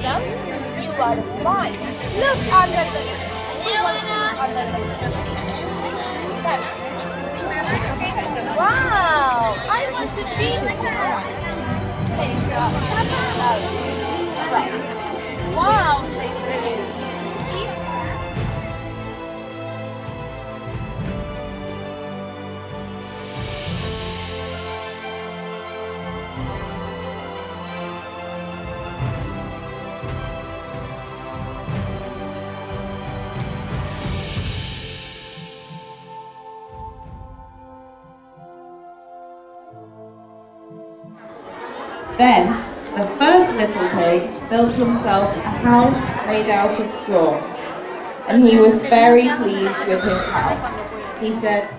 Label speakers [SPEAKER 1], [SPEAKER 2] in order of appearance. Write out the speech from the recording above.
[SPEAKER 1] Now, you are blind. Look under the tree. You want to look under the tree. Wow! I want to be one. Take a right. Wow, says Lily.
[SPEAKER 2] Then the first little pig built himself a house made out of straw, and he was very pleased with his house. He said,